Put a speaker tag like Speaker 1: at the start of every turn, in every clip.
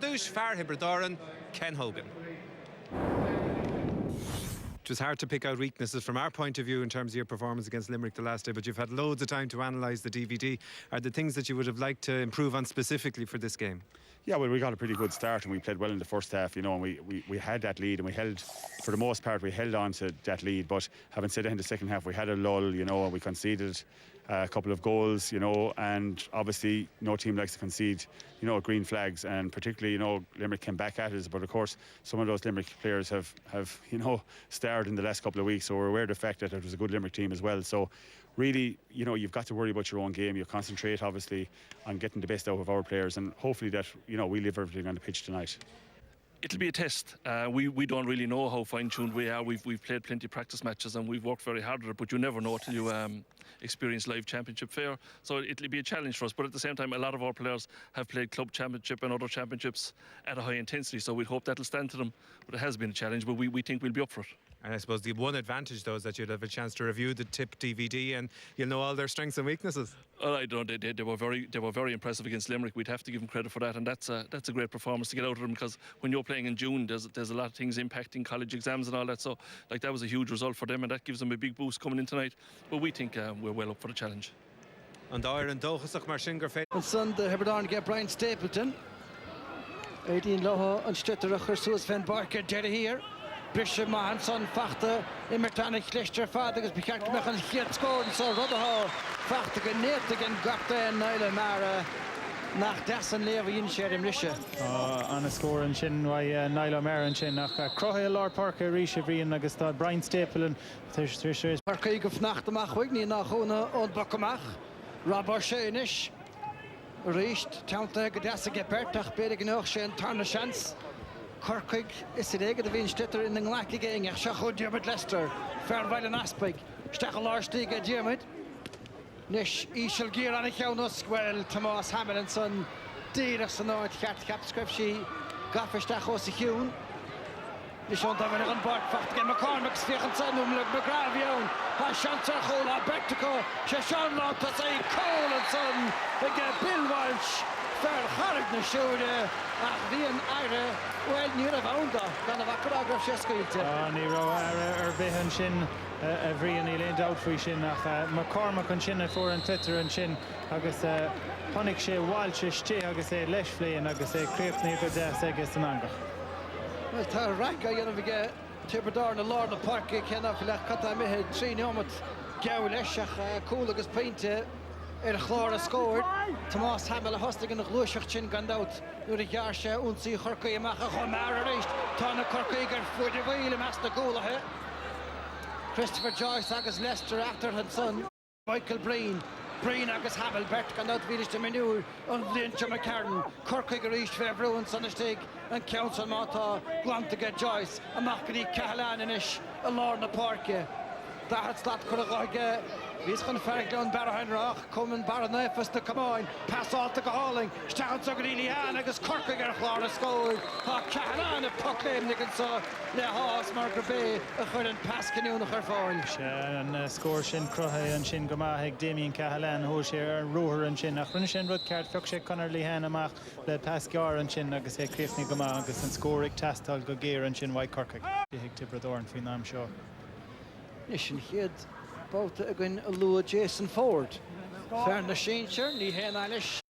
Speaker 1: Dúis fear Hiberdaran, Ken Hogan. It was hard to pick out weaknesses from our point of view in terms of your performance against Limerick the last day, but you've had loads of time to analyse the DVD. Are there things that you would have liked to improve on specifically for this game?
Speaker 2: Yeah, well, we got a pretty good start and we played well in the first half, and we had that lead and we held, for the most part, we held on to that lead. But having said that, in the second half, we had a lull, and we conceded a couple of goals, and obviously no team likes to concede, green flags, and particularly, Limerick came back at us. But of course, some of those Limerick players have starred in the last couple of weeks, so we're aware of the fact that it was a good Limerick team as well. So really, you've got to worry about your own game. You concentrate, obviously, on getting the best out of our players, and hopefully that, we leave everything on the pitch tonight.
Speaker 3: It'll be a test. We don't really know how fine-tuned we are. We've played plenty of practice matches and we've worked very hard at it, but you never know till you experience live championship fare. So it'll be a challenge for us. But at the same time, a lot of our players have played club championship and other championships at a high intensity, so we'd hope that'll stand to them. But it has been a challenge, but we think we'll be up for it.
Speaker 1: And I suppose the one advantage, though, is that you'll have a chance to review the Tip DVD and you'll know all their strengths and weaknesses.
Speaker 3: I don't. They were very impressive against Limerick. We'd have to give them credit for that, and that's a great performance to get out of them, because when you're playing in June, there's a lot of things impacting college exams and all that. So that was a huge result for them, and that gives them a big boost coming in tonight. But we think we're well up for the challenge.
Speaker 1: And Iron Dochasach mar sin gur fé.
Speaker 4: On Sunday, Hiberdaran get Brian Stapleton. 18 Loho and Stutterach Suas Van Barker Jerry here. Bishop Mahanson fachte immertanig Lichter Vater bekend met een giet scoren so Rodderhall fachte genetig en gapte en Nile maar nach dessen leven in Sherem Lische.
Speaker 5: On a score in Shin by Nile Marin Shin nach Crohe Lord Parker Risha Brian agus Brian Stapleton Trish
Speaker 4: Parker ik of nacht mag Wigny nach Hone und Bockamach Robert Schenisch Richt Tante gedesse gepertach bede genoeg Shin Tarna Chance. Cork is het eigen de winstetter in de gelijke gang. Ik zag goed met Leicester. Verwijl een aspect. Stachel Lars tegen Jimmy. Nish Ishel Gear aan het jouw wel Thomas Hamilton. Dierig zijn nooit gaat capscriptie. Gaffer Stachel Sichun. Nish onder we nog een bord vacht in McCormick's vliegen zijn omlijk begraven. Hij chance goal aan Bertico. Shashan laat dat hij Collinson. Ik heb Bill Walsh. Verharrig na siúde ach bhíon aire bhfuil ní a bhánda gan a bhacará sé scaoilte.
Speaker 5: Ní rá bheithan sin a bhríon í léon dáutfaí sin ach McCormack an sin a fuair an Twitter an sin agus tháinig sé bháilte istí agus é leis fléin agus é críochnaí go 10 agus an angach.
Speaker 4: Well, tá ranca dhéanamh ige Tipperary na Lord na Parque cenach le catá mithe trí neomad geabh leis ach cúil agus peinte chlár scored. Thomas Hamilton hostig in de gloeisecht sin gandout. Door het jaar se unsie Cork mag gewoon maar reist. Tana Cork voor de wielen met de goal hè. Christopher Joyce agus Leicester achter hun son. Michael Breen agus Hamilbert gandout weer de menu. En Lynch McCarran. Cork reist voor everyone Sonnesteig en Council Mata Glantige Joyce. En mag die Cahalan in is een Lord na Parke. Daar het staat Cork. Wees gaan Ferglan Barrahan Roch komen Barranefus te Camoin pass out to Hurling staat so really aan agus Cork Florida score ha Cahalan a puck in the so le Haas Margaret Bay a good pass canoe the Herford
Speaker 5: and score Shin Crohe and Shin Gamahig Damien Cahalan who share Roher and Shin nach Shin Rud card Fuchse Connor Lehan amach le Pascar and Shin agus e Clifney Gamah agus and score Tastal go Gear and Shin White Cork Hig Tipperary fin I'm sure
Speaker 4: Nishin Hid both again Lua Jason Ford. Fern the Shincher, Ni Hen Eilish.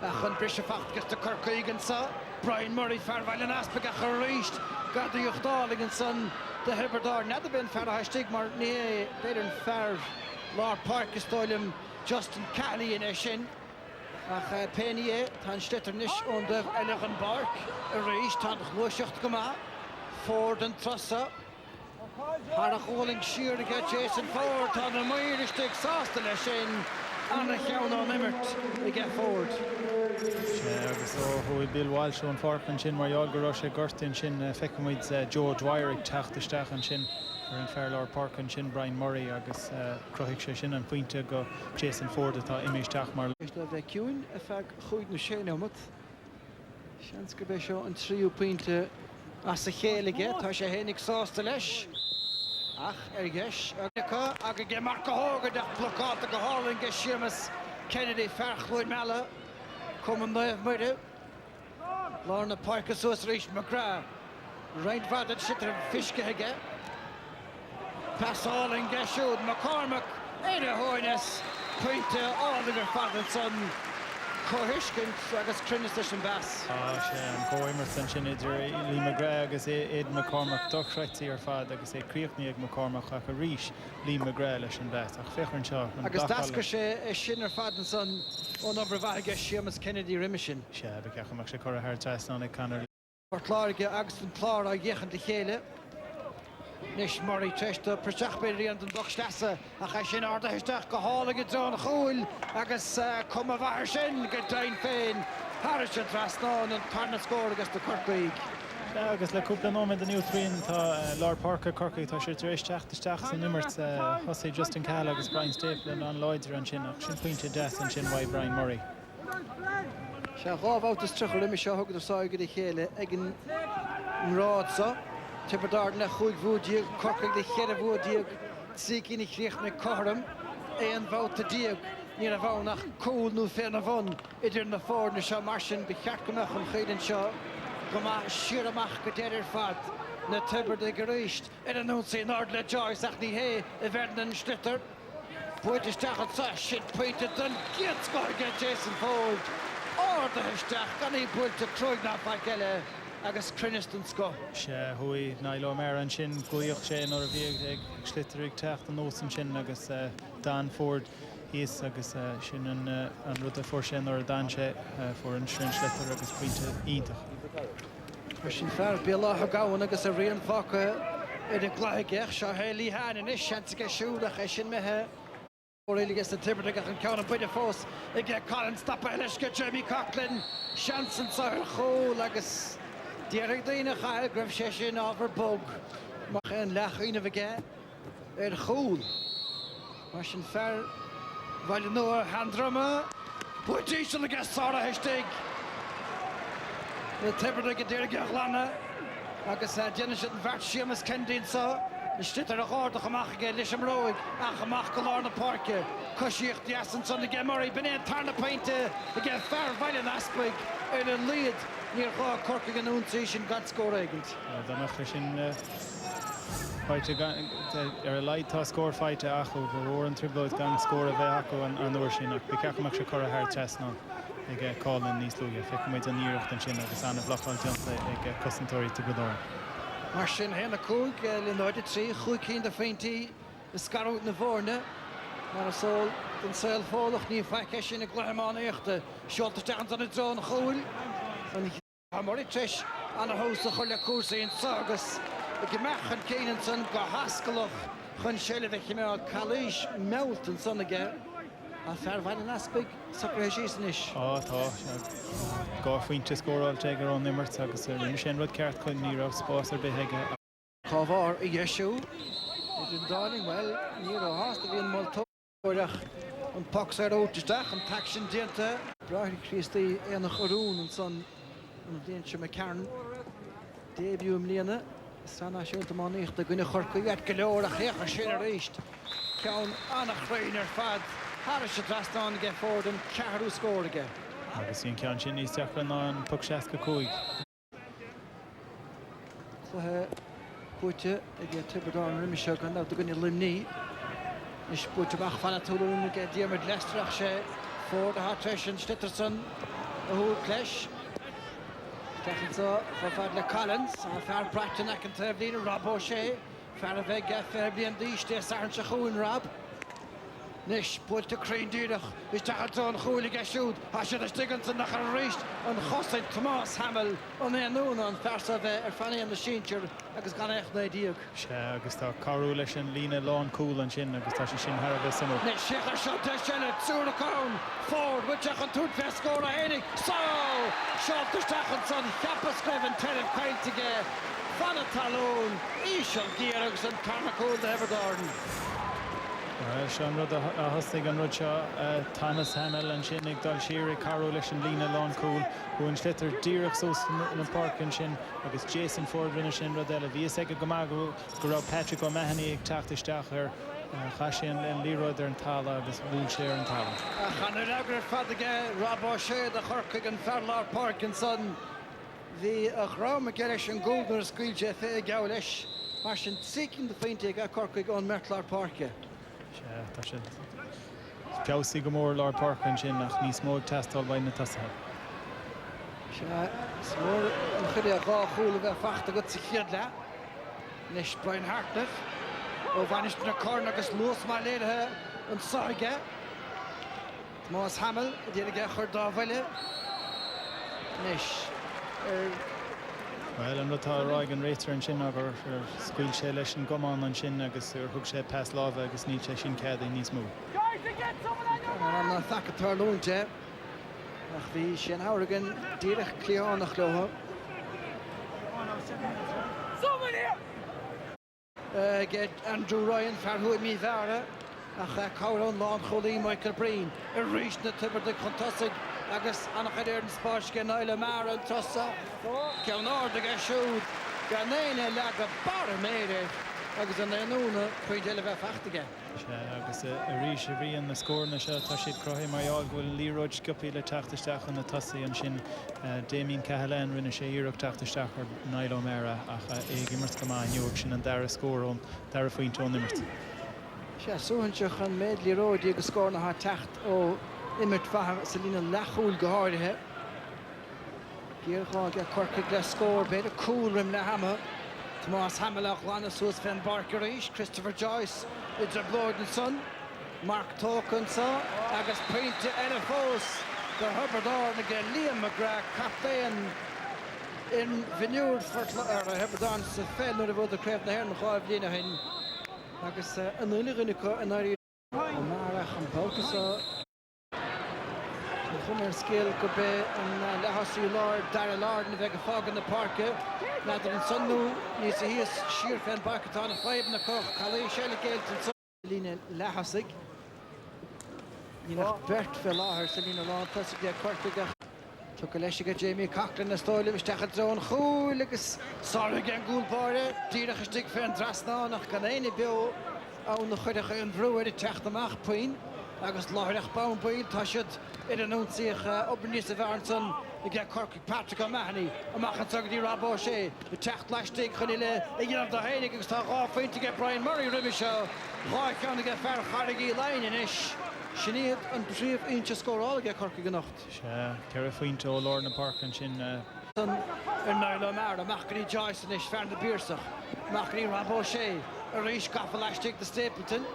Speaker 4: Achan Bishop gets the Cork sa. Brian Murray Farwell and Aspect reached. Got the Yuchdaling and son the Hiberdaran. Not the Ben Farah Stigmar Nee Baden Far Lord Park Stoilum Justin Kelly in Eshin. Ach Penny Tan Stetternish on the Elegan Bark. Reached Tan Gloeshacht Gama. Ford and Trussa. Harach Hurling sheer to get Jason Ford on the Irish to exhaust the Leshin and a count on Emmert to get forward.
Speaker 5: So who Bill Walsh on Fork and Shin Mariol Garosha Gurtin Shin Feckamweeds George Wyrick Tachtestach and Shin or in Fairlord Park and Shin Brian Murray Agus Crohic Shin and Pointe go Jason Ford at Image Tachmar.
Speaker 4: The queuing effect goed no Shane Omut. Shanske Besho and Trio Pointe as a hele get has a hen exhaust the Lesh. Ach, gesh. Ag ge Marco Hoger dat plakkaat te Hurling ge Seamus Kennedy Ferchwood Melle. Komen neuf midden. Lorna Parker Sus Rish McGrath. Right Vadet Shitter Fishkege. Pass all in Geshud McCormack. Ada Hoyness. Point to Oliver Fatherson. Cohishkin agus Crinnis and Bass.
Speaker 5: Go Emerson sin idir Lee McGrath agus Ed McCormack dochreití ar fad agus críochní ag McCormack ach a ríis Lee McGrath leis an bheith ach fechar an seo.
Speaker 4: Agus dasca sé sin ar fad an son ón obair bhaige Seamus Kennedy Rimishin.
Speaker 5: Se beceachach sé chur a thar teastána canar.
Speaker 4: Portláige agus an plár a dhéchan de chéile. Nis Murray treiste perseach beidir an dochstasa a cha sin arda heisteach go hála go drán chúil agus cum a bhar sin go dain féin Harris sin trasnáin an tarna scór agus do Corkbeig.
Speaker 5: Agus le cúpla nóid den Newtrin tá Lord Parker Corcaigh tá sé éisteach san nummert hosé Justin Cahill agus Brian Stapleton an Lloyds an sin ach sin pointe deas an sin wai Brian Murray.
Speaker 4: Se gábháltas trechar imi seo thugad ar sáige de chéile ag an mrád Tipperary na chuig bhúdiag, Corcaigh de chéad bhúdiag, sícin i chríoch na chom, éon bhát a díag, ní a bhá nach cúil nó féna bhon, idir na fór na seo mar sin becheart gomach an chéidann seo, go má siar amach go déir fad na Tipper de Geríist, ar an nús in ard le Joyce ach ní hé a bhean an slitter. Buit isteach an sa sin pointe den giad scóige Jason Ford. Ard a isteach gan í built a cruig na faigile. Agus Crinniston sco.
Speaker 5: Se hui Nailo Mer an sin goíoch sé nó a bhíag ag slitterig techt an nósan sin agus Dan Ford híos agus sin an rud a for sin or Dan sé for an sin slitter agus puinte ítach.
Speaker 4: Mar sin fear bí látha gáin agus a rion fáca in a gláigeach seo hélí háin in is seansa siúlach é sin methe. Óréiligus na Tipper ag an ceanna buide fós i gceith Colin stoppa eiles go Jamie Coughlin seansan sa ar chól agus Dierig daine chael gref sé sin ábhar bog mar an lechaoine bhige ar chúl. Mar sin fear bhaile nóir handrama buidíisiil agus sára heistig. Na Tipper ag deirig a chlána agus déine sin bhart Seamus Kennedy sa is stitar a gáardach amach aige leis am roig ach amach go Lorna Parker cosíocht deasan son ag Murray b'néad tarna pointe ag fear bhaile an aspaig ar an líad níor chá Corcaigh an únsaí sin gad scór éigent.
Speaker 5: Danach sin feite ar a leid tá scór feite acu go bhór an triblóid gan scór a bheith acu an uair sin ach beceachach sé chur a thar teasná ag cáilin níos luúige feicimiid an níocht an sin agus anna bhlacháilteanta ag cosantóirí Tipperary.
Speaker 4: Mar sin héna cúig le 93 chuig cín de féintí is scarút na bhórne mar a sól den saoil fólach ní feice sin na gluimeán éachta seoltasteach an na drón chúil an Murray treis an a hósa chuir le cuasaí an sagus i gimechan céann san go hascalach chun séile bheith chimeáil calís melt an son aige a fear bhain an aspaig sacra síos inis.
Speaker 5: Tá gá faointe scóráilte gur an nimmert agus rinne sin rud ceart chuin ní rah spás ar betheige.
Speaker 4: Cá bhar i dheisiú idir dáling well ní ó hásta bhíon moltóireach an pax ar ótaisteach an tac sin déanta braithí Christaí éanach orún an son an déanse me cearn débú mlíana sanna siúlta máíocht a gine chorcaíart go leor a chéachar sin a réist ceann annach réin ar fad Harris sé trastáin ige fór an cearú scór aige.
Speaker 5: Agus íon ceann sin níos teach le ná an puc 65.
Speaker 4: Chluthe buite ag Tipperary an riimiise gan ná do gunne limní is buite bach fanna túún ag diaamid leistrach sé fór a hatréis an Stitterson a thuúil cleis. Stachan sa fad le Collins a fear brachtain ac an tebhlín Rob O'Shea fear a bheith fear blian díiste sarn sa chúin Rob. Nis built a crain díirech is tachan chúil ag siúd a sé a stigansan nach an ríist an chosaid Tomás Hamill an éanún an fersa bheith ar fannaí an na síintear agus gan écht na díag.
Speaker 5: Se agus tá carú leis an lína lán cúil an sin agus tá sé sin Har bheith samú.
Speaker 4: Nis siachar seo de sinna túr a cán Ford bhuiiteach an túd fest scór a hénig so seoltas tachan son cheappas greibh an teireadh cailteige fanna talún ísio gíar agus an tarnacúil de Hebergarden.
Speaker 5: Sean rud a thosaigh an rud seo Thomas Hamill an sin ag dul siar carú leis an lína lán cúil chuin slittar díreach sós na park an sin agus Jason Ford rinne sin rud eile bhíos ag go maith go raibh Patrick O'Mahony ag teachtasteach ar chaisi an líróid ar an talla agus bhúil sé ar an talla.
Speaker 4: Chan ar agur fad aige Rob O'Shea de Corcaigh an Fairlár Park an son The Rama Garish and Golden School Jeff Gaulish, Martian seeking the fainting at Cork on Mertlar Park.
Speaker 5: Tá sé peasaí go mór Lord Park an sin nach níos mó testáil bain na tasa.
Speaker 4: Smór an chuide a gá chúla bheith fachta go sa chiad le. Nis Brian Hartnett ó bhainist na corn agus luas má léirethe an sáige. Tomás Hamill a dhéanamh chuir dá bhaile. Nis.
Speaker 5: Well, an rutá ráig an réitir an sin agur scuil sé leis an gomán an sin agus thug sé pas lábh agus ní sé sin cead níos mú.
Speaker 4: An na thacha tarlúinte ach bhí sin áragan díreach clíánach leha. Get Andrew Ryan farthúid mí bhera ach cabhrán lán cholí Michael Breen a rís na Tipperary contasig agus annach an spáis gan Naila Mar an tosa ceann áard a siúd gan éine le go bar méide agus an éúna chuid eile bheith fachtaige.
Speaker 5: Agus a rís a bhí an na scórna se tá siad crothaí marall bhfuil líróid sciupaí le teachtasteach an na tosaí an sin Damien Cahalan rinne sé iireach teachtasteach ar Naila Mara ach é gimmert go maith nuach sin an dara scórón dara faointe ó nimmert.
Speaker 4: Súhanseach an méid líróid agus scórna há techt ó immert fahar sa lína lechúil go háirithe. Gíorchá a Corcaigh le scór beidir cúil rim le hama. Tomás Hamill ach lána suas Finn Barker éis, Christopher Joyce idir Bloyd and Son, Mark Tokinsa agus peinte eile fós gur Hubbardán again Liam McGrath captain in Vineyard for Hubbardán sa féinúir a bhd a craibh na hair na cháibh lína hin agus an unig an áirí marach an bócasa chumar scéal go be an lehasú Lord Dara Lord na bheith go fág in na parke nadidir an sonnú níos a híos siar Finn Barker tá na fáib na coch chalí seile géalt an lína lehasig Níach bert fel láthir sa lína lán tasig le Corcaigh tu go leis go Jamie Cochran na stóile isteach a drón chúil agus sála gan gúlbáire díreach is stig fear an drasnánach gan éine beo án na chuideach an bhrúir i techt amach puin agus láthirach bán buil tá siad ar an únsaíoch Oberníos a Bharnson i gceith Corcaigh Patrick O'Mahony amach an tugadí Rabó sé i techt leistigh chun ile i gginamh do hénig agus tá gá faointe ge Brian Murray riimi seo gá ceanna ge fear charigí lein inis Sinead an bríomh aonse scórála ge Corcaigh anocht.
Speaker 5: Ceir faointe ó Lorna Park an sin
Speaker 4: Ar Naila Mar amachchaí Joyce inis fear na bírsach amachchaí Rabó sé a rís gafa leistigh de Stapleton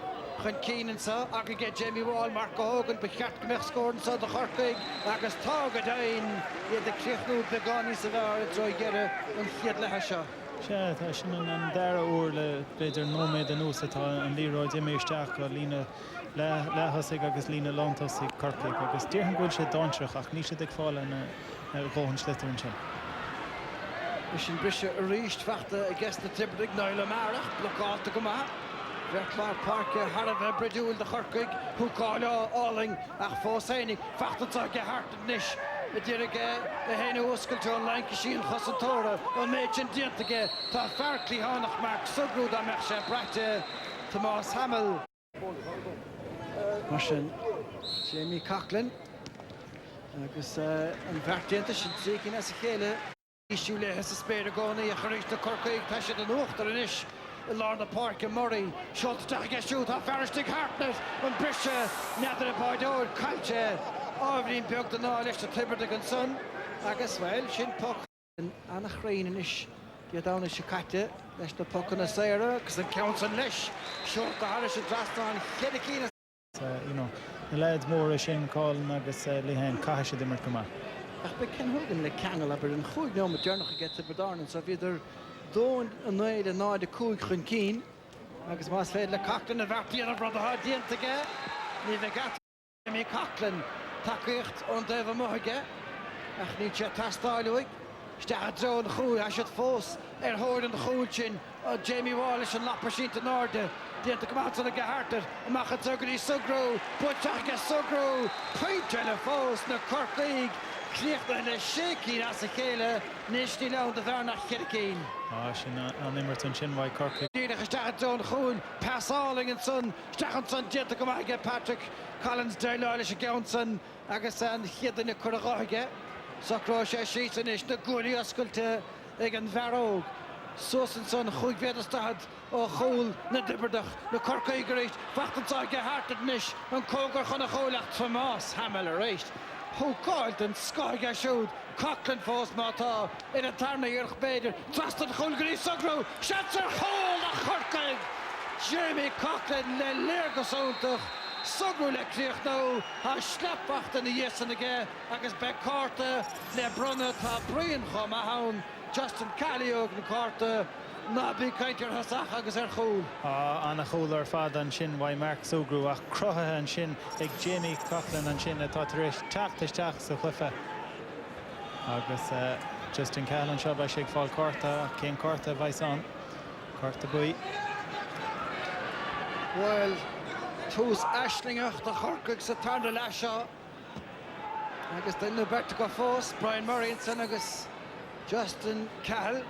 Speaker 4: chun cíanann sa agus ge Jamie Wall Mark Hogan be cheart go meach scóran sa do Corcaigh agus tá go dain iad a críochnú beáí sa bhar a droi geire an chiad lethe seo.
Speaker 5: Tá sin an dara úr le beidir nóméid an ús atá an líróid iméisteach go lína lehasig agus lína lántasig Corcaigh agus dtíorthan gúil sé dáintreach ach ní sé ag fáil na ghóhann slitar an sin.
Speaker 4: Is sin brise a ríist feachta a gceist na Tipperary Naila Marach blokáta go maith. Mertlar Park Harabh breúil de Corcaigh thuáile áling ach fósáinnig feachtatá ge hartan níis a dtíirigh a héine oscailte an leinci síon chosantóra an méid sin diantaige tá fearclaí hánach Mark Sugrúd a meach sé breite Tomás Hamill. Mar sin Jamie Cochran agus an bheartdianta sin trícinn as a chéile isisiú lethe sa spéir gánaí a choréis de Corcaigh tá siad an uachtar inis Lorna Park and Murray shot to take shoot off Faristig Hartnett and Brisha Nether Boydor Culture Arvin Puk the Knowledge to Tipperary and Son agus well Shin Puck and Anna Chreen and ish get down a Shikata let's the puck on a Sarah because the counts on Lish short the Harris and Draston Kedikina
Speaker 5: you know the lads more a sin calling agus lihan caiise dimmer cuma
Speaker 4: ach be Ken Hogan le Canal aber an chuig no met journal get to Bedarn so either Dóin an nuid a náid a cúig chun cín agus más féad le Cochran a bheartíí a brada há diantaige ní bheith gat mí Cochran takeíocht an daobh muthige ach ní sé tastáileúig steach a drón chúil a siad fós ar thóir an chúil sin a Jamie Wallace an lapar sin an áde dianta go máta le go hartar amach a tugaí Sugrú buteach ge Sugrú pointe le fós na Corcaigh Críochta le sécín as a chéile níos tí leann de bhar nach Kedikine.
Speaker 5: Sin an immerton sin bhaid Corcaigh.
Speaker 4: Díreach isteach John Chúin, Passáling an son, steach an son dianta go maith Patrick Collins Deileáile sé Geanson agus an chiadan na Corcaigh Sacrá sé sísan is na gúirí oscailte ag an bhearóg. Susan son chuig féadastad ó chóil na diberdach na Corcaigh go réist. Fachtantá ge hartad nis an cógar chun a chólacht fa más hamel a réist. Thógáilt an scaig a siúd. Cochlan fós mátá in a tarna iarch beidir. Trastan chulgarí Sacrá. Shatzer chóil a Corcaigh. Jeremy Cochlan le léirgasúntach. Sugru le críoch nó a sleapachta na dhéasan aige agus be cárta le brunna tá brion chum a hán Justin Callioog na cárta ná bí caiintear hasach agus chóil.
Speaker 5: Anna chóil ar fad an sin bhaid Mark Sugru ach crotha an sin ag Jamie Cochlan an sin atá tar éis teach sa chluife. Agus Justin Callan seo ba sé fáil cárta cén cárta bhaid an cárta buí.
Speaker 4: Well, tús aislingach de Corcaigh sa tarna leis seo. Agus duine berta go fós, Brian Murray agus Justin Cahill.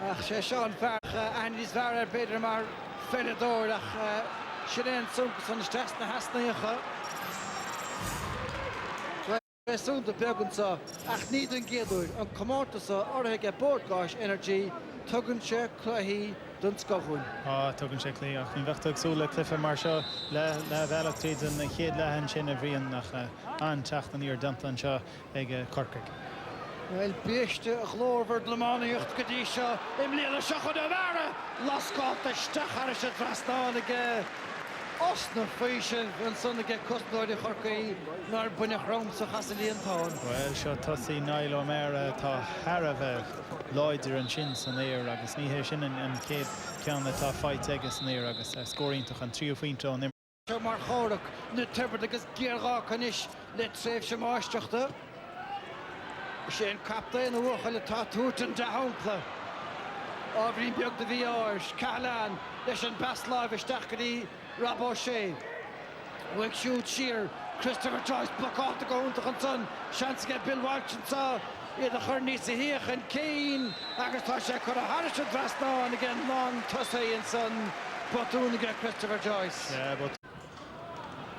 Speaker 4: Ach sé seo an bhearcha Andy's bhear beidir mar féiledóir ach sin sungus an stress na hasnaíocha. Súnta beaganta ach níd an géadúir an comórtasa orthaige bordgáis energy tugann sé chluichí don scothún.
Speaker 5: Tugann sé clí ach ní bhechtach súla clifa mar seo le bhealach tríd an chéad lehan sin a bhríon nach an teachtan íor damplan seo ag Corcaigh.
Speaker 4: Well, bíiste a chlórhar lemánaíocht go dtí seo im léana seo chun a bhara lascáilta stachar sé trastáin aige os na faisin an son aige cosnóide Corcaigh nar buine chrom sa chasalíon táin.
Speaker 5: Well, seo tosaí Nailo Mera tá Harabh Lloyder an sin san éir agus níhé sin an céad ceann atá fáit agus san éir agus scóírintach an tríú faointe an
Speaker 4: Seo mar chóireach na Tipperary agus géargá canis le tréimh sem áisteachta. Sé an captain a bhuacha le tá tútain de hampla. Ábhrín beag de bhí áirs, Callan leis an beasláimh isteach go dtí Rob O'Shea. Bhuaigh siúd siar, Christopher Joyce blocáta go úntach an son, seans ge Bill Walton sa iad a chur níos a híoch an céin agus tá sé chur a haris an drasnáin again lán tosaí an son botún aige Christopher Joyce.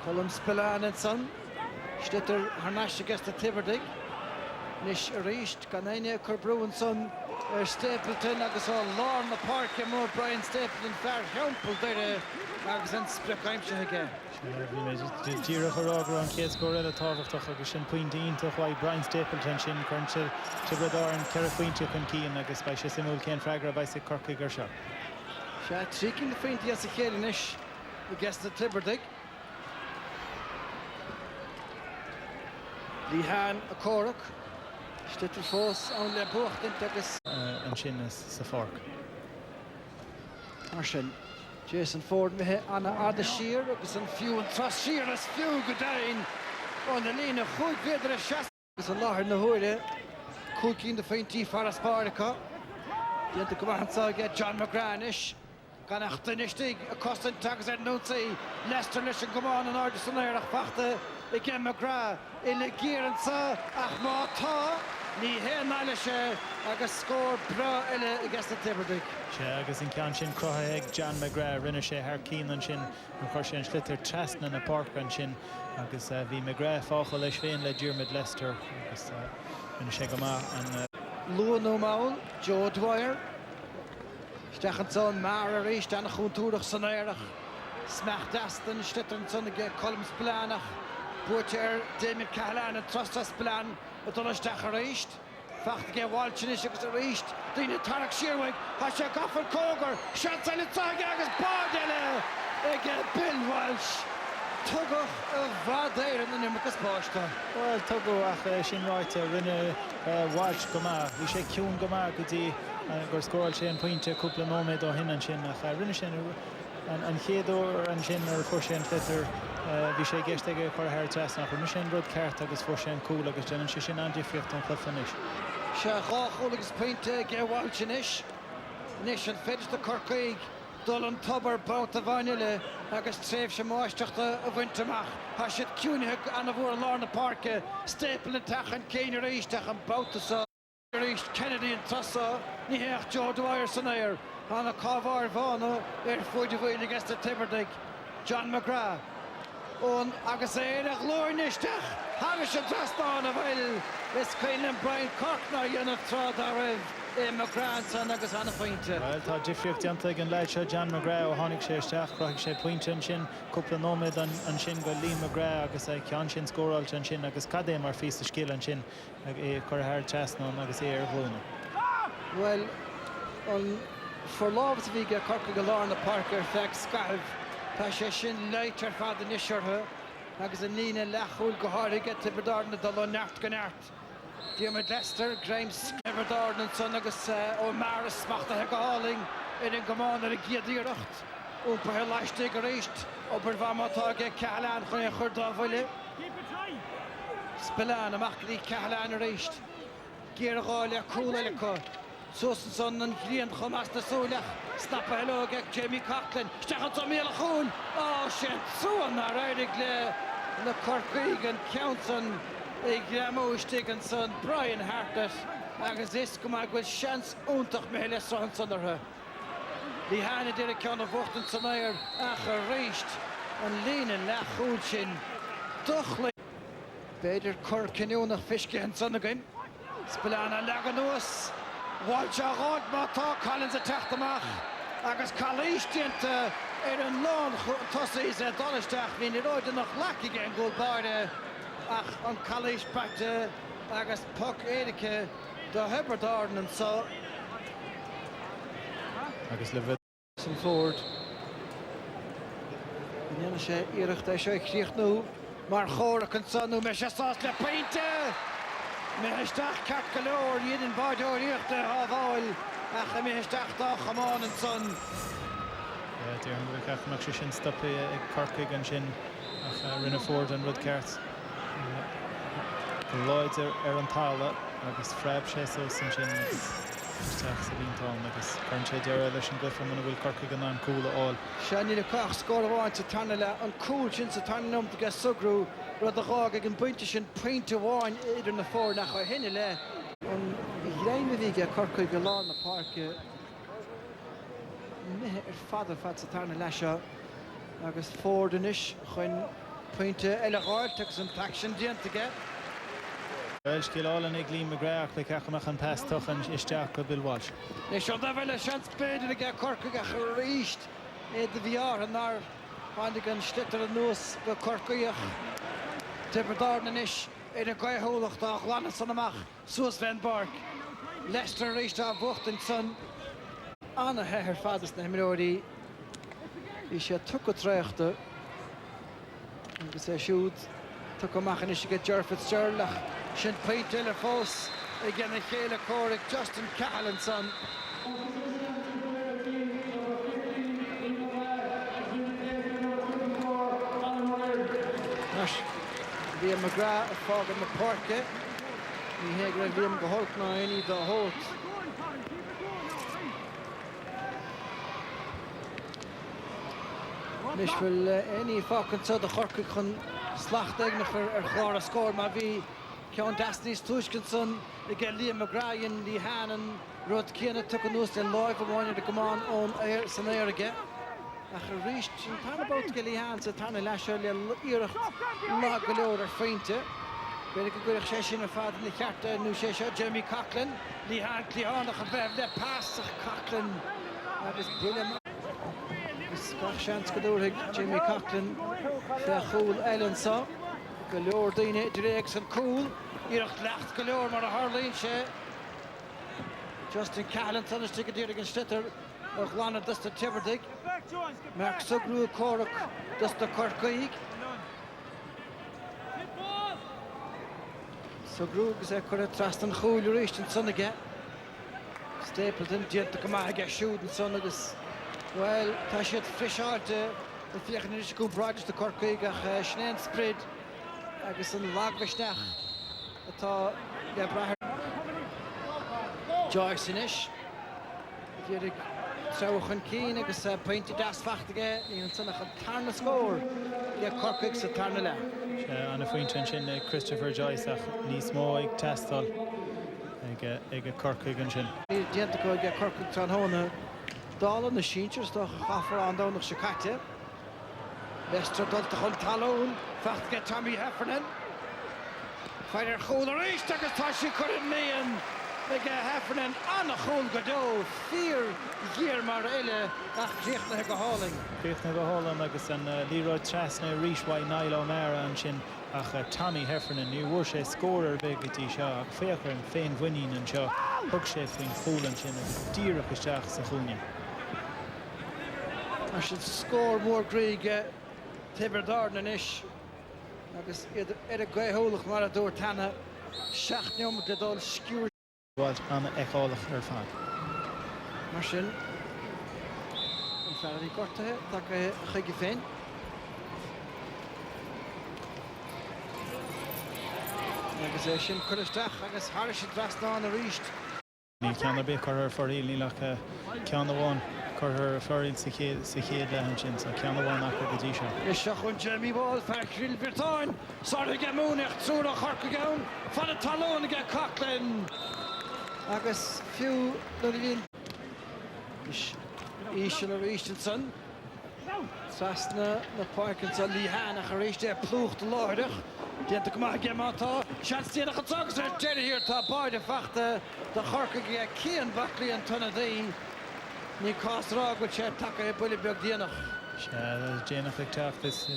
Speaker 4: Colm Spillane and son, Stitter Harnash against the Tipperary. Nish reached Ganania Corbrú son Stapleton agus all Lorna Park and more Brian Stapleton fair helpful there agus an sprekaimse again.
Speaker 5: Díra chorágra an chéad scóir eile táhachtach agus sin pointíntaach bhaid Brian Stapleton sin chuintear Tibredar an ceithre pointe chun cían agus bei sé simúil cén freigra bei sa Corcaigh ar seo.
Speaker 4: Se trícinn na faointí as a chéad inis against the Tipperary. Líhan a Cork. Stitter fós an le buacht agus
Speaker 5: an sin is sa Fork.
Speaker 4: Mar sin Jason Ford mithe anna ada siar agus an fiú an tras siar as fiú go dain an na lína chuig féidir a seas agus an láthir na huaire cúcín de faointí far a spáiricha. Dianta go bhaintá get John McGranis gan achtainistí a costan tagus ar nótaí Leicester leis an gomáin an áidir san éireach fachta i gce McGrath i le géaran sa ach mátá ní hé náile sé agus scór bra eile i gceist na Tipperary.
Speaker 5: Se agus in ceann sin crotha ag John McGrath rinne sé thar cín an sin an chuir sé an sliotar trasna na park an sin agus bhí McGrath fácha leis féin le Diarmid Leicester agus rinne sé go maith an
Speaker 4: Luan O'Mall, Joe Dwyer. Stechanson mar a réist an chuúntóireach san éireach. Smach dastan Stittan son aige Colm Spillane Buair Damien Callan an Trustas Spillane a donnaisteach a réist. Facht ge Walchinis agus a réist. Daoine tarach siarhaig ha sé gafar cógar seans eile táige agus bád eile ige Bill Walsh. Tugach a bhd éir an inimachas páiste.
Speaker 5: Well, tugu ach sin ráite rinne Walsh go maith. Bhí sé ciún go maith go dtí gur scóil sé an pointe cúpla nóméid ó hinan sin ach rinne sin an chéadú an sin ar fuair sé an flitar bhí sé gceist aige chuir thir trasnach rinne sin rud ceart agus fuair sé an cúil agus déanann sé sin andíocht an chlufanis.
Speaker 4: Se gáchúil agus pointe ge Walchinis. Nis an féidir de Corcaigh dul an tobar bouta bhainile agus tréimh sem máisteachta a bhainteach. Tá siad ciúnithe anna bhór Lorna Parke Stapleton tachan céine réisteach an bouta sa réist Kennedy an tasa ní héach Joe Dwyer san éir anna cábhar bhána ar fuide bhfuil agus the Tipperary. John McGrath ón agus éireach lúirnisteach hagus an trastána bhfuil is cuineann Brian Cork ná dionach trád a raibh McGrath agus anna pointe.
Speaker 5: Well, tá difriocht dianta an leid seo John McGrath ó tháinig sé isteach croigh sé pointe an sin cúpla nóid an sin go Liam McGrath agus ceann sin scóráilte an sin agus cadé mar fís a scéal an sin chuir thir teasnán agus é ar bhlúna.
Speaker 4: Well, an forlábhat bhí go Cork go lár na park ar feich scaibh tá sé sin leit ar fad an isiortha agus an lína lechúil go háirige Tipperary dul neart go neart. Diarmaid Leicester, Grimes Tipperary an son agus ó Maris smachtathe go Hurling in an gomáin ar a giadíireacht úpathe leiste go réist obair bhamátá ge Cahalán chun a chur dá bhuiile. Spillán amach lí Cahalán a réist. Géar a gáile a cúla le có. Susan an Grian chumas na súlach. Snappa hello ge Jamie Coughlin. Stechan sa míle chún. Ó shit, súan a reidig le Corcaig an Counson. Gramóistig an son Brian Hartnett agus is go mag bhfuil seans úntach mé le san sanartha. Bhí hána deireadh ceann a bhuachtain san éir ach a réist an lína lechúil sin duchla. Beidir Corciniúnach fisce an san againn. Spillán legan nuas. Bháilte a ráid má tá Collins a techt amach agus chalístianta ar an lán tosaí a dolisteach hí roiide nach lecaige an gúil bairde ach an Calais Pacte agus puck éirice do Tipperary an so.
Speaker 5: Agus le bheith
Speaker 4: Some forward. Níana sé iirecht é seo chríocht nó mar chóirach an sanú me sé sás le peinte. Me isteach ceart go leor iad báideoiríochta á bháil ach me isteach dá chamáin an son.
Speaker 5: Dír an bhfuil ceach sé sin stoppa ag Corcaig an sin ach rinne fór an rud ceart. Lloyd ar an tála agus freib sé so san sin teach sa bhíontáin agus chuann sé deara leis an glufa muna bhfuil Corcaig an cúla áil.
Speaker 4: Seaní le cach scór bháin sa tarna le an cúil sin sa tarnam go sugrú rud a gág ag an buinte sin pointe bháin idir na fór nach chu hinne le. An réime bhí go Corcaig go lá na parke mithe ar fada sa tarna lei seo agus fór inis chuin pointe eile gáilt agus an taction diantaige.
Speaker 5: Well, scéalálan ag Liam McGrath be ceachach an pass tuchan isteach go Bill Walsh.
Speaker 4: Leis seo bhfuil le seans beidir a gceith Corcaig a choríist iad de bhíar an nar tháinig an slitar an nuas go Corcaigh Tipperary inis in a gaitholacht a chlána san amach Suas Van Bark. Leicester réist a bhuachtain son anna heir fadas na himiróirí hí sé tucha tréachta agus é siúd tucha machchan is go Ger Fitzgerald sin peinte le fós ag gan na chéile córic Justin Cahalán son. Liam McGrath a fágan na parke. Ní hé raibh Liam go holt ná aoní dá holt. Nis bhfuil aoní fágan so de Corcaig chun slacht éignach ar chlár a scór má bhí ceann Destny's Tuiscin son i gceith Liam McGrath in Lee Hannon rud céanna tucha nús den láimh bháinine de gomáin ón san éirige. Ach a ríist an tarna bót go Lee Hannon sa tarna leis seo le iirecht lá go leor ar féinte. Beidir go gcuireadh sé sin ar fad na chearta nó sé seo Jamie Coughlin. Lee Hannon clíhánach a bheith le pásach Coughlin agus brilliant. Agus gach seans go dúrthaigh Jamie Coughlin de chúl eilean sa. Go leor daoine dréag san cúl. Iirecht lecht go leor mar a Hurling sé. Justin Cahalán tanistigh go dtíreach an slitar a chlána dus de Tipperary. Mark Sugrú córaach dus de Corcaig. Sugrú agus é chuir tras an chúil réist an son aige. Stapleton dianta go maith aige siúd an son agus well tá siad frisáilte de fiochan is go bráidir de Corcaig ach snéan sprid agus an lághaisteach atá le brathir Joyce inis. Dtíreach trabhachan cín agus pointe dasfachtaige í an sanach an tarna scór le Corcaig sa tarna le.
Speaker 5: Anna faointe sin Christopher Joyce ach níos mó ag testal ag Corcaig an sin.
Speaker 4: Dianta go ag Corcaig tran hóna dála na síinters do chafar an dánach se caite. Leicester dulta chun talún, fecht get Tommy Heffernan. Fighter Chula Reach, agus tá sí chuir níon ag Heffernan anna chun go dó, fíor gír mar eile ach críochtna go Hurling.
Speaker 5: Críochtna go Hurling agus an Leroy Trasna Reach Wai Niall O'Mara an sin ach Tommy Heffernan ní bhuair sé scórar bheitgatí seo ach féachar an féin bhuinín an seo thug sé faoin chólan sin agus díreach isteach sa chúine.
Speaker 4: Mar sin scór mór gríige Tipperary in ish. Agus a gaithólach mar a dúir tanna seachtneom go dul sciúr.
Speaker 5: Bhil anna eicálach ar fad.
Speaker 4: Mar sin an fearí gortathe tá chuige féin. Agus é sin chuiristeach agus thar sé drasná a ríist.
Speaker 5: Ní ceanna be chu ar foríil ní lech ceanna bháin chu ar foríil sa chéad le an sin sa ceanna bháin acu go dtí seo.
Speaker 4: Is seo chun Jeremy Ball fear Chrill Bertáin. Sorry ge múneach trúr a chorca gán. Fan a talón ge Coughlin. Agus fiú na bhíon Ísio a ríistin Trasna na Parkinson líhanach a ríiste plúcht láideach. Dianta go maith gemátá. Seanstíanach a tugus ar Jerry here tá báide fachta de chorca ge cían baclí an tunna daí. Ní cásrá go sé take i buile beag díanach.
Speaker 5: Déanach ag teach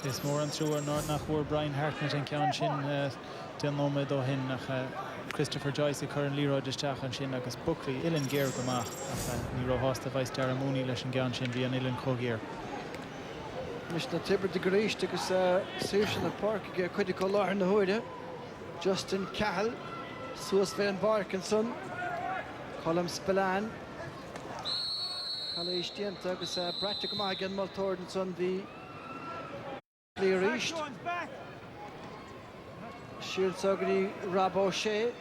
Speaker 5: is mór an trúar nach bhuair Brian Hartnett an ceann sin den nóid ó hin nach Christopher Joyce chur an Leroy isteach an sin agus Buckley Ilan Géir go maith ní rá hásta bhaid dearamúní leis an gceann sin bhí an Ilan Chogéir.
Speaker 4: Mis na Tipper de Gríist agus Susan na Park ge chuide go láir na huide. Justin Cahill, Suas Van Barkinson, Colm Spillane, Calais Dianta agus Brett go maith gan Maltordenson bhí Ríist. Siúr sagrí Rob O'Shea,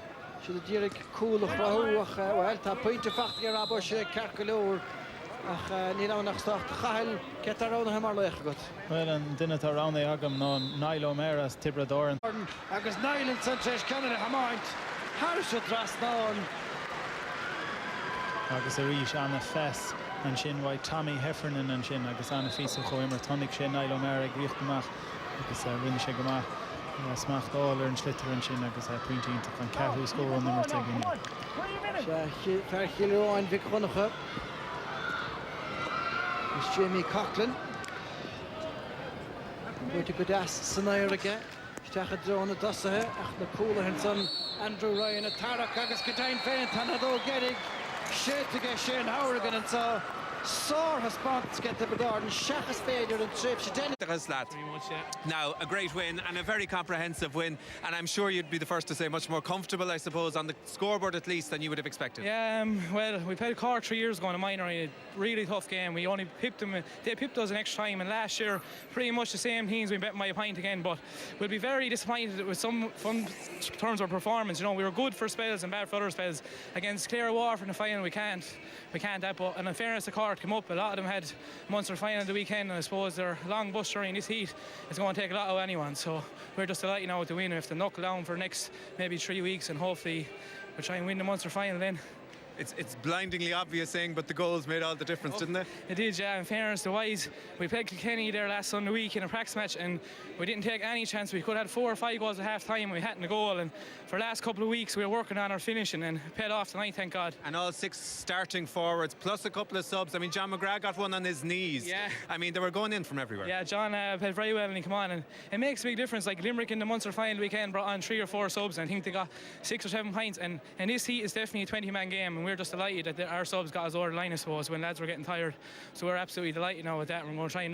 Speaker 4: siúr a dírig cúlach rathúach, well, tá pointe fachta ge Rob O'Shea Carcalór ach ní ránach stácht Cahill get ar ránach mar leich got.
Speaker 5: Well, an duine tá ránna agam ná Niall O'Mara as Tipperary.
Speaker 4: Agus Niall in Sanchez Canada hamáint, Harris a drasnán.
Speaker 5: Agus a ríis anna fes an sin bhaid Tommy Heffernan an sin agus anna físa choimar tónig sé Niall O'Mara gríocht goach agus rinne sé go maith smachtdáil ar an slitar an sin agus pointínta an ceithú scór an numar
Speaker 4: tuigine. Fear chiileáin bhí chunacha. Is Jamie Coughlin. Buite go deas san éir aige. Isteach a drón a dosathe ach na cúla hin san Andrew Ryan a tarach agus go dain féin tanna dó geirig séit aige sé an háragan an tá sór has spant get Tipperary and seachas féidir an trip sé déine.
Speaker 1: Now, a great win and a very comprehensive win, and I'm sure you'd be the first to say much more comfortable, I suppose, on the scoreboard at least than you would have expected.
Speaker 6: Yeah, well, we played Cork 3 years ago in a minor, a really tough game. We only pipped them, they pipped us an extra time, and last year, pretty much the same teams, we bet by a pint again, but we'll be very disappointed with some terms of performance. You know, we were good for spells and bad for other spells. Against Clare Waterford in the final, we can't that, but in fairness to Cork, come up, a lot of them had Munster final the weekend, and I suppose their long bus journey in this heat is going to take a lot out of anyone, so we're just delighted now with the win. We have to knuckle down for the next maybe 3 weeks and hopefully we'll try and win the Munster final then.
Speaker 1: It's blindingly obvious saying, but the goals made all the difference, didn't they?
Speaker 6: It did, yeah. In fairness, the Wise, we played Kilkenny there last Sunday week in a practice match and we didn't take any chance. We could have had 4 or 5 goals at half time and we hadn't a goal, and for the last couple of weeks we were working on our finishing and paid off tonight, thank God.
Speaker 1: And all 6 starting forwards plus a couple of subs. I mean, John McGrath got one on his knees.
Speaker 6: Yeah.
Speaker 1: I mean, they were going in from everywhere.
Speaker 6: Yeah, John played very well and he came on, and it makes a big difference. Like Limerick in the Munster final weekend brought on 3 or 4 subs, and I think they got 6 or 7 points, and this heat is definitely a 20-man game, and we're just delighted that our subs got us over the line, I suppose, when lads were getting tired. So we're absolutely delighted now with that, and we're going to try and